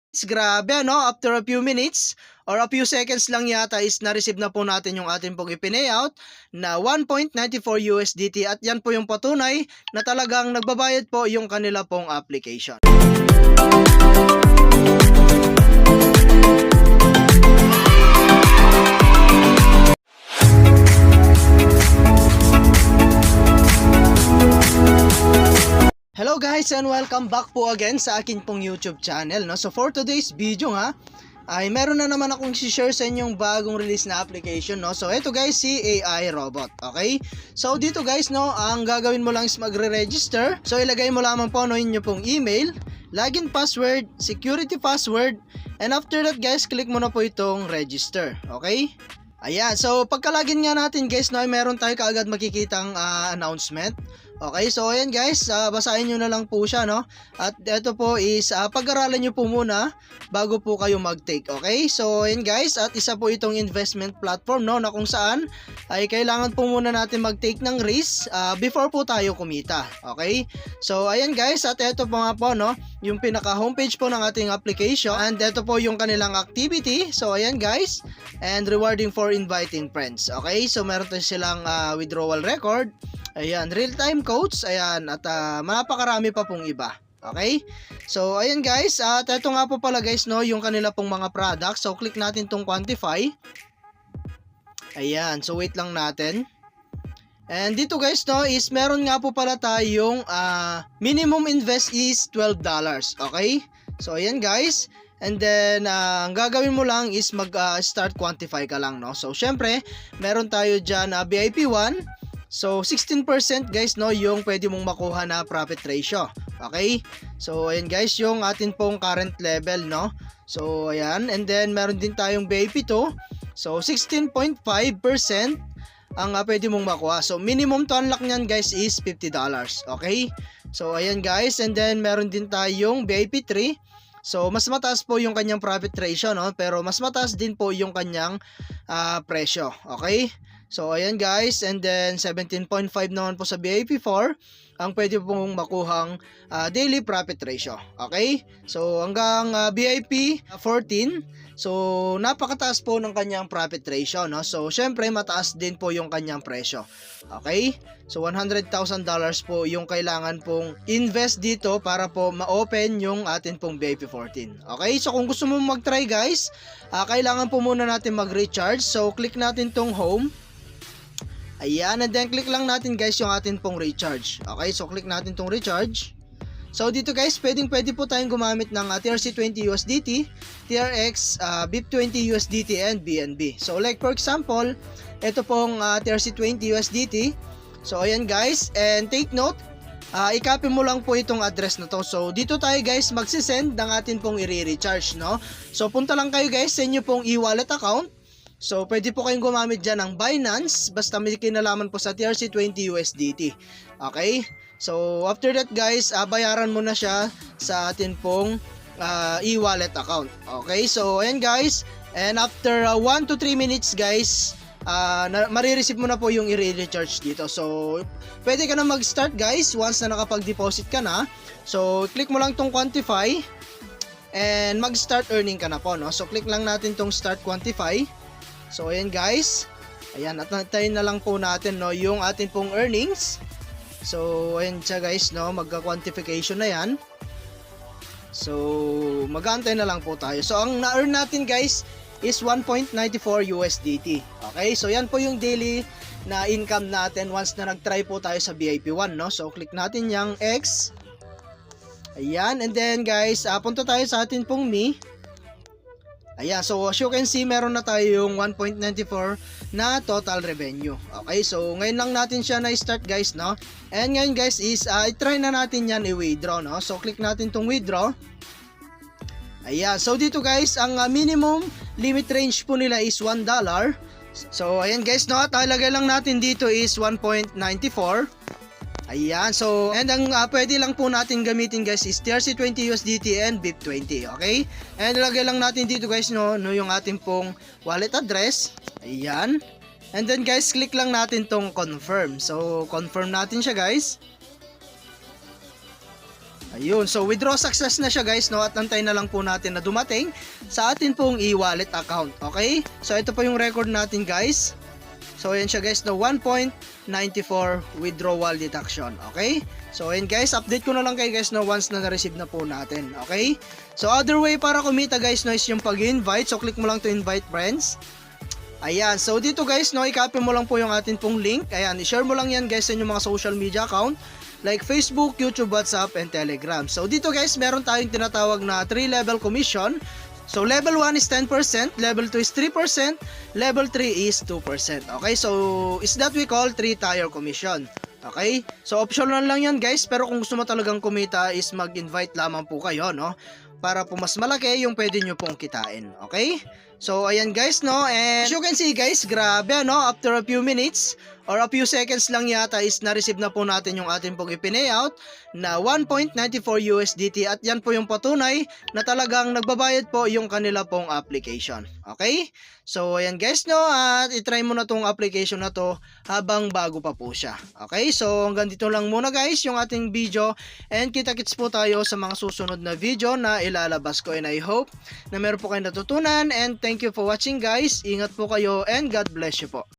Grabe ano, after a few minutes or a few seconds lang yata is na-receive na po natin yung ating pong ipineout na 1.94 USDT at yan po yung patunay na talagang nagbabayad po yung kanila pong application. Hello guys and welcome back po again sa akin pong YouTube channel. No? So for today's video nga, ay meron na naman akong i-share sa inyong bagong release na application. No? So ito guys, si AI Robot. Okay? So dito guys, no, ang gagawin mo lang is magre-register. So ilagay mo lamang po no, inyo pong email, login password, security password, and after that guys, click mo na po itong register. Okay? Ayan, so pagka-login nga natin guys, no, ay meron tayo kaagad makikitang announcement. Okay, so ayan guys, basahin nyo na lang po siya, no? At ito po is, pag-aralan nyo po muna bago po kayo mag-take, okay? So ayan guys, at isa po itong investment platform, no? Na kung saan ay kailangan po muna natin mag-take ng risk before po tayo kumita, okay? So ayan guys, at ito po nga po, no? Yung pinaka-homepage po ng ating application. And ito po yung kanilang activity. So ayan guys, and rewarding for inviting friends, okay? So meron tayo silang withdrawal record. Ayan, real-time codes, ayan, at napakarami pa pong iba. Okay? So, ayan guys, at ito nga po pala guys, no, yung kanila pong mga products. So, click natin tong quantify. Ayan, so wait lang natin. And dito guys, no, is meron nga po pala tayong minimum invest is $12. Okay? So, ayan guys. And then, ang gagawin mo lang is mag-start quantify ka lang, no? So, syempre, meron tayo dyan VIP 1. So, 16% guys, no, yung pwede mong makuha na profit ratio. Okay? So, ayan guys, yung atin pong current level, no? So, ayan. And then, meron din tayong VIP 2. So, 16.5% ang pwede mong makuha. So, minimum to unlock nyan guys is $50. Okay? So, ayan guys. And then, meron din tayong VIP 3. So, mas mataas po yung kanyang profit ratio, no? Pero mas mataas din po yung kanyang presyo. Okay? So, ayan guys, and then 17.5 naman po sa VIP 4 ang pwede pong makuhang daily profit ratio. Okay? So, hanggang VIP 14, so napakataas po ng kanyang profit ratio, no? So, syempre mataas din po yung kanyang presyo. Okay? So, $100,000 po yung kailangan pong invest dito para po ma-open yung atin pong VIP 14. Okay? So, kung gusto mo mag-try guys, kailangan po muna natin mag-recharge. So, click natin tong home. Ayan, and then click lang natin guys yung atin pong recharge. Okay, so click natin tong recharge. So dito guys, pwede po tayong gumamit ng TRC20 USDT, TRX, BIP20 USDT, and BNB. So like for example, ito pong TRC20 USDT. So ayan guys, and take note, i-copy mo lang po itong address na to. So dito tayo guys magsisend ng atin pong i-recharge, no? So punta lang kayo guys sa inyo pong e-wallet account. So, pwede po kayong gumamit dyan ng Binance, basta may kinalaman po sa TRC20 USDT. Okay? So, after that guys, bayaran mo na siya sa atin pong e-wallet account. Okay? So, ayan guys. And after 1 to 3 minutes guys, marireceive mo na po yung i-recharge dito. So, pwede ka na mag-start guys once na nakapag-deposit ka na. So, click mo lang tong quantify and mag-start earning ka na po, no? So, click lang natin tong start quantify. So ayan guys, ayan, at natin na lang po natin, no, yung atin pong earnings. So ayan siya guys, no, magka-quantification na yan. So mag-aantay na lang po tayo. So ang na-earn natin guys is 1.94 USDT. Okay, so yan po yung daily na income natin once na nag-try po tayo sa VIP 1, no. So click natin yung X. Ayan, and then guys, punta tayo sa atin pong Me. Ayan, so as you can see, meron na tayong 1.94 na total revenue. Okay, so ngayon lang natin siya na-start guys, no? And ngayon guys is, i-try na natin yan i-withdraw, no? So click natin tong withdraw. Ayan, so dito guys, ang minimum limit range po nila is $1. So ayan guys, no? Talagay lang natin dito is 1.94. Ayan, so, and ang pwede lang po natin gamitin guys is TRC20 USDT and BIP20, okay? And ilagay lang natin dito guys, no yung ating pong wallet address. Ayan. And then guys, click lang natin tong confirm. So, confirm natin siya guys. Ayun, so withdraw success na siya guys, no? At antay na lang po natin na dumating sa atin pong e-wallet account, okay? So ito po yung record natin guys. So ayan siya guys, no? 1.94 withdrawal deduction, okay? So ayan guys, update ko na lang kayo guys, no? Once na na-receive na po natin, okay? So other way para kumita guys, no? Is yung pag-invite. So click mo lang to invite friends. Ayan, so dito guys, no? I-copy mo lang po yung atin pong link. Ayan, i-share mo lang yan guys sa inyong mga social media account like Facebook, YouTube, WhatsApp, and Telegram. So dito guys, meron tayong tinatawag na 3-level commission. So level 1 is 10%, level 2 is 3%, level 3 is 2%. Okay, so is that we call 3-tier commission. Okay, so optional lang yan guys, pero kung gusto mo talagang kumita is mag-invite lamang po kayo, no? Para po mas malaki yung pwede nyo pong kitain. Okay? So, ayan guys, no? And as you can see guys, grabe, no? After a few minutes or a few seconds lang yata is na-receive na po natin yung ating pong i-payout na 1.94 USDT at yan po yung patunay na talagang nagbabayad po yung kanila pong application. Okay? So, ayan guys, no? At itry mo na tong application na to habang bago pa po siya. Okay? So, hanggang dito lang muna guys yung ating video and kita-kits po tayo sa mga susunod na video na ilalabas ko and I hope na meron po kayo natutunan and thank you for watching guys. Ingat po kayo and God bless you po.